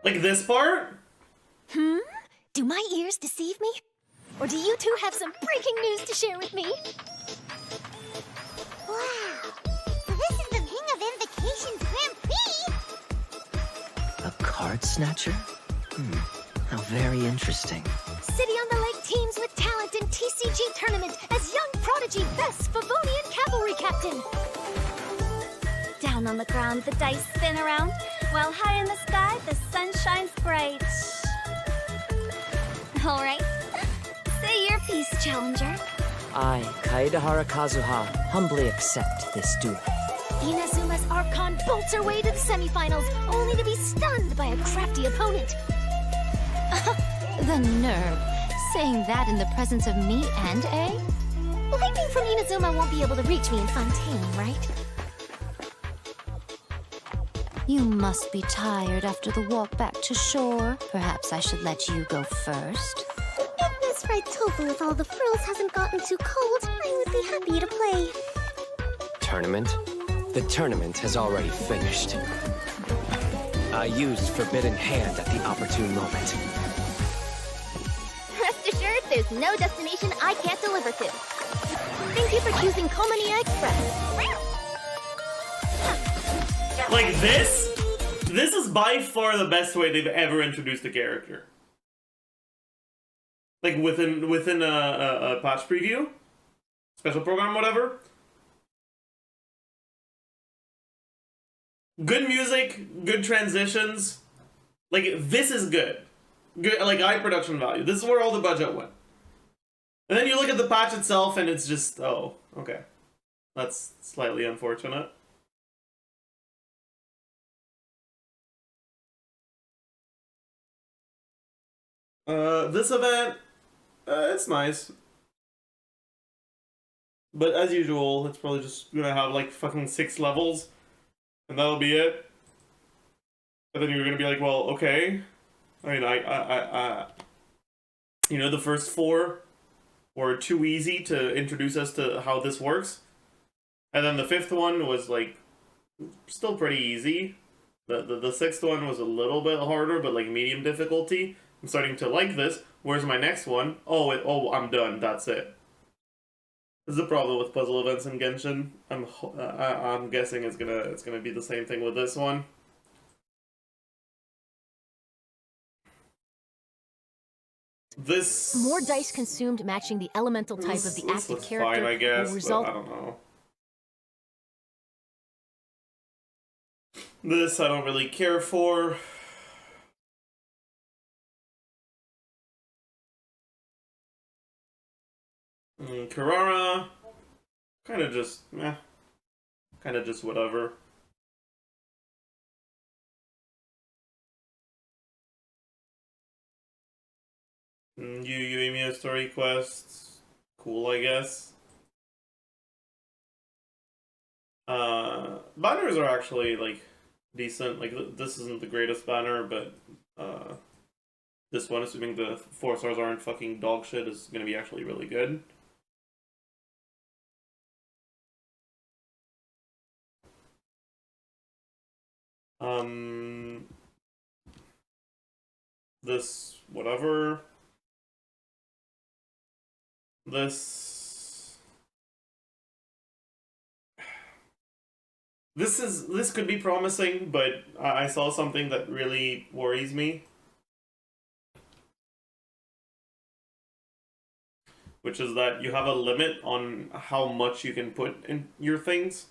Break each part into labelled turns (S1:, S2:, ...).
S1: Like this part?
S2: Do my ears deceive me? Or do you two have some breaking news to share with me?
S3: Wow! So this is the King of Invocations Grand Prix!
S4: A card snatcher? How very interesting.
S2: City on the Lake teams with talent in TCG tournament as young prodigy best Favonian cavalry captain. Down on the ground, the dice spin around, while high in the sky, the sun shines bright. All right, say your piece, challenger.
S4: I, Kaedahara Kazuha, humbly accept this duel.
S2: Inazuma's Archon bolts her way to the semifinals, only to be stunned by a crafty opponent. The nerve, saying that in the presence of me and A? Lightning from Inazuma won't be able to reach me in Fontaine, right?
S5: You must be tired after the walk back to shore. Perhaps I should let you go first.
S3: If this fried tofu with all the frills hasn't gotten too cold, I would be happy to play.
S6: Tournament? The tournament has already finished. I used Forbidden Hand at the opportune moment.
S2: Rest assured, there's no destination I can't deliver to. Thank you for choosing Komania Express.
S1: Like this? This is by far the best way they've ever introduced a character. Like within a patch preview? Special program, whatever. Good music, good transitions. Like, this is good. Good, like, high production value. This is where all the budget went. And then you look at the patch itself and it's just, oh, okay. That's slightly unfortunate. This event, it's nice. But as usual, it's probably just gonna have like fucking 6 levels. And that'll be it. And then you're gonna be like, well, okay. I mean, you know, the first 4 were too easy to introduce us to how this works. And then the 5th one was like, still pretty easy. The 6th one was a little bit harder, but like medium difficulty. I'm starting to like this. Where's my next one? Oh, I'm done. That's it. This is the problem with puzzle events in Genshin. I'm guessing it's gonna be the same thing with this one. This
S2: More dice consumed matching the elemental type of the active
S1: was
S2: character
S1: fine, I guess,
S2: will result.
S1: but I don't know. This I don't really care for. Carrara, kind of just, kind of just whatever. Yuemia story quests, cool, I guess. Banners are actually like decent. Like this isn't the greatest banner, but this one, assuming the 4 stars aren't fucking dog shit, is gonna be actually really good. This, whatever. This could be promising, but I saw something that really worries me. Which is that you have a limit on how much you can put in your things.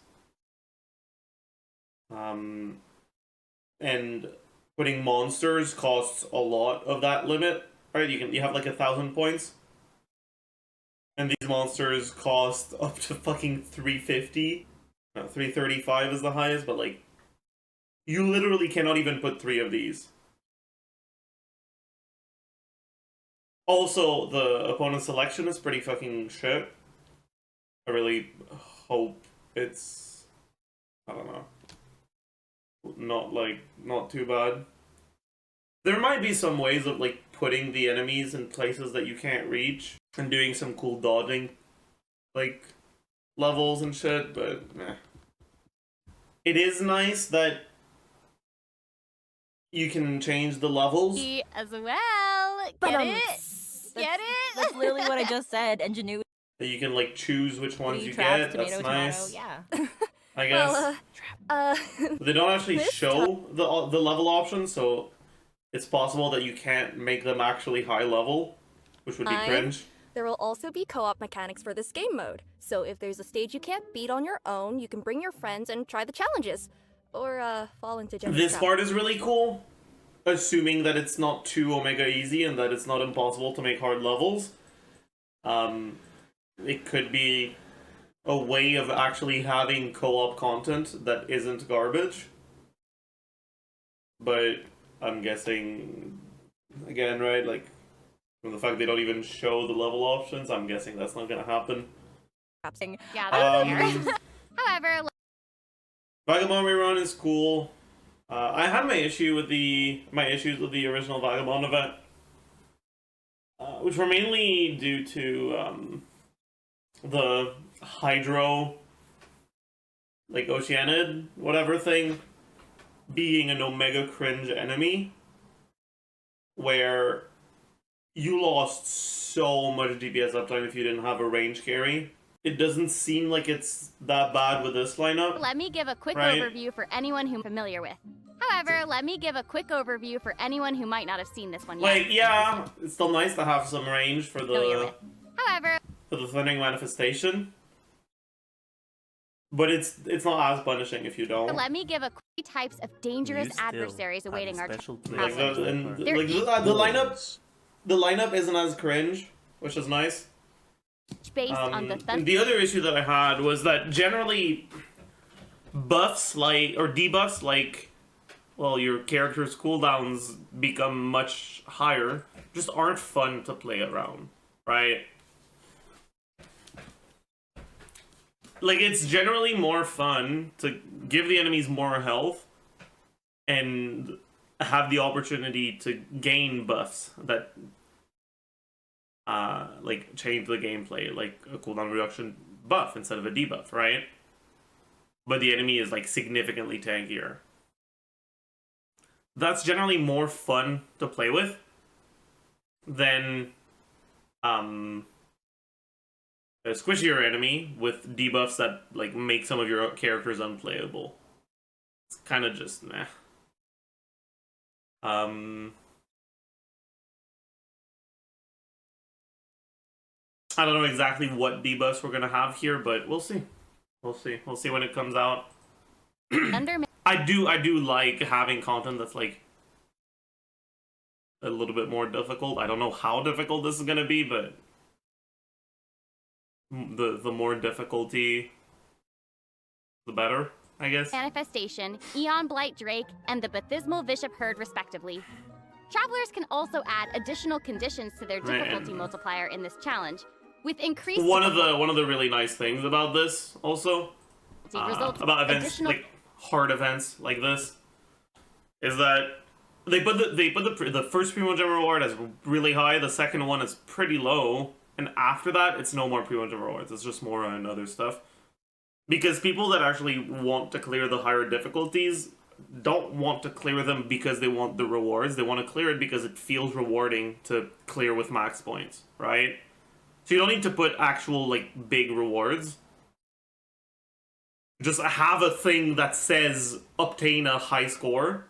S1: And putting monsters costs a lot of that limit, right? You have like 1,000 points. And these monsters cost up to fucking 350. No, 335 is the highest, but like, you literally cannot even put 3 of these. Also, the opponent selection is pretty fucking shit. I really hope it's, I don't know, not too bad. There might be some ways of like putting the enemies in places that you can't reach and doing some cool dodging like levels and shit, but meh. It is nice that you can change the levels.
S7: As well. Get it? Get it?
S8: That's literally what I just said. Ingenuity,
S1: You can like choose which ones you
S8: traps,
S1: get.
S8: tomato,
S1: That's
S8: tomato.
S1: nice.
S8: Yeah.
S1: I guess. They don't actually show the level options, so it's possible that you can't make them actually high level, which would be cringe.
S9: There will also be co-op mechanics for this game mode. So if there's a stage you can't beat on your own, you can bring your friends and try the challenges. Or fall into Jenny's
S1: This
S9: trap.
S1: part is really cool, assuming that it's not too Omega easy and that it's not impossible to make hard levels. It could be a way of actually having co-op content that isn't garbage. But I'm guessing, again, right, like, from the fact they don't even show the level options, I'm guessing that's not gonna happen.
S7: Yeah, that's fair. However,
S1: Vagabond rerun is cool. I had my issues with the original Vagabond event, which were mainly due to the Hydro, like Oceanid, whatever thing, being an Omega cringe enemy, where you lost so much DPS uptime if you didn't have a range carry. It doesn't seem like it's that bad with this lineup.
S7: let me give a quick
S1: Right.
S7: overview for anyone who's familiar with. However, let me give a quick overview for anyone who might not have seen this one yet.
S1: Like, yeah, it's still nice to have some range for
S7: Familiar
S1: the
S7: with. However,
S1: Thundering Manifestation. But it's not as punishing if you don't.
S7: let me give a quick types of dangerous adversaries awaiting our
S1: Like
S7: challenge.
S1: the lineup isn't as cringe, which is nice.
S7: Based on the
S1: The other issue that I had was that generally buffs like or debuffs like, well, your character's cooldowns become much higher, just aren't fun to play around, right? Like, it's generally more fun to give the enemies more health and have the opportunity to gain buffs that like change the gameplay, like a cooldown reduction buff instead of a debuff, right? But the enemy is like significantly tankier. That's generally more fun to play with than a squishier enemy with debuffs that like make some of your characters unplayable. It's kind of just meh. I don't know exactly what debuffs we're gonna have here, but we'll see. We'll see when it comes out. I do like having content that's like a little bit more difficult. I don't know how difficult this is gonna be, but the more difficulty, the better, I guess.
S7: Manifestation, Eon Blight Drake, and the Baptismal Bishop Herd, respectively. Travelers can also add additional conditions to their difficulty multiplier in this challenge, with increased
S1: one of the really nice things about this also about events like hard events like this is that they put the first Primo Gem reward as really high, the second one is pretty low, and after that it's no more Primo Gem rewards, it's just more on other stuff, because people that actually want to clear the higher difficulties don't want to clear them because they want the rewards. They want to clear it because it feels rewarding to clear with max points, right? So you don't need to put actual, like, big rewards. Just have a thing that says obtain a high score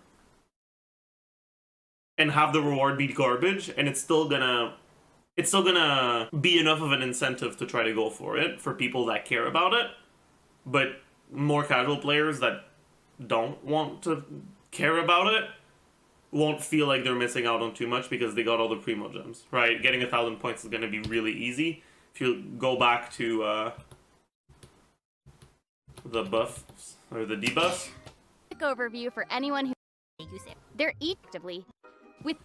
S1: and have the reward be garbage, and it's still gonna be enough of an incentive to try to go for it for people that care about it. But more casual players that don't want to care about it won't feel like they're missing out on too much because they got all the Primo Gems, right? Getting 1,000 points is going to be really easy. If you go back to the buffs or the debuffs.
S7: quick overview for anyone who use it. They're actively with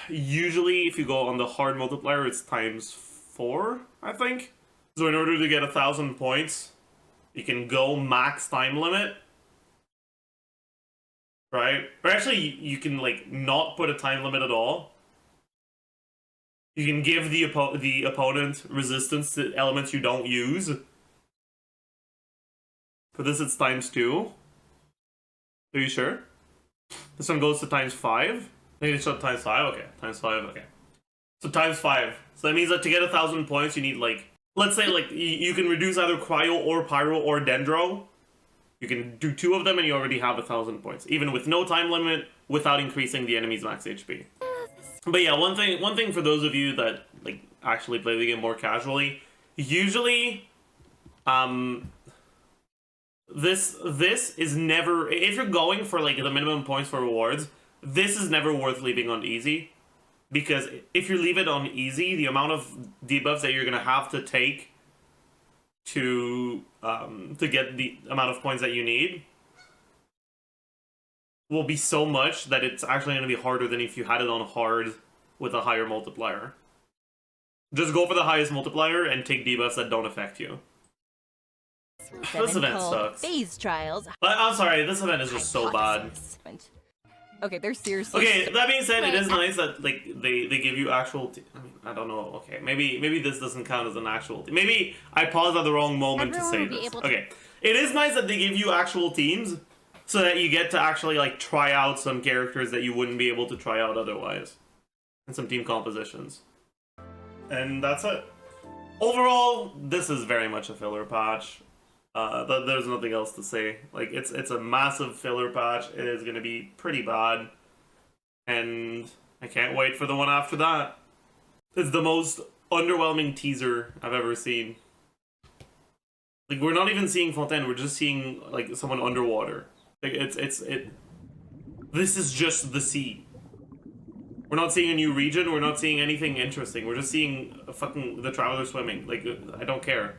S1: Usually if you go on the hard multiplier, it's ×4, I think. So in order to get 1,000 points, you can go max time limit, right? Or actually, you can like not put a time limit at all. You can give the opponent resistance to elements you don't use. For this, it's ×2. Are you sure? This one goes to times 5? I think it's showed times 5? Okay, times 5, okay. So times 5. So that means that to get 1,000 points, you need like... Let's say like you can reduce either Cryo or Pyro or Dendro. You can do 2 of them and you already have 1,000 points. Even with no time limit, without increasing the enemy's max HP. But yeah, one thing for those of you that like actually play the game more casually, usually this is never, if you're going for like the minimum points for rewards, this is never worth leaving on easy, because if you leave it on easy, the amount of debuffs that you're gonna have to take to get the amount of points that you need will be so much that it's actually going to be harder than if you had it on hard with a higher multiplier. Just go for the highest multiplier and take debuffs that don't affect you. This event sucks.
S8: Phase trials.
S1: I'm sorry, this event is just so bad.
S8: Okay, they're seriously.
S1: Okay, that being said, it is nice that like they give you actual. I mean, I don't know. Okay, maybe this doesn't count as an actual team. Maybe I paused at the wrong moment to say this. Okay, it is nice that they give you actual teams, so that you get to actually like try out some characters that you wouldn't be able to try out otherwise, and some team compositions. And that's it. Overall, this is very much a filler patch. There's nothing else to say. Like, it's a massive filler patch. It is going to be pretty bad. And I can't wait for the one after that. It's the most underwhelming teaser I've ever seen. Like, we're not even seeing Fontaine, we're just seeing, like, someone underwater. Like, this is just the sea. We're not seeing a new region, we're not seeing anything interesting. We're just seeing the Traveler swimming. Like, I don't care.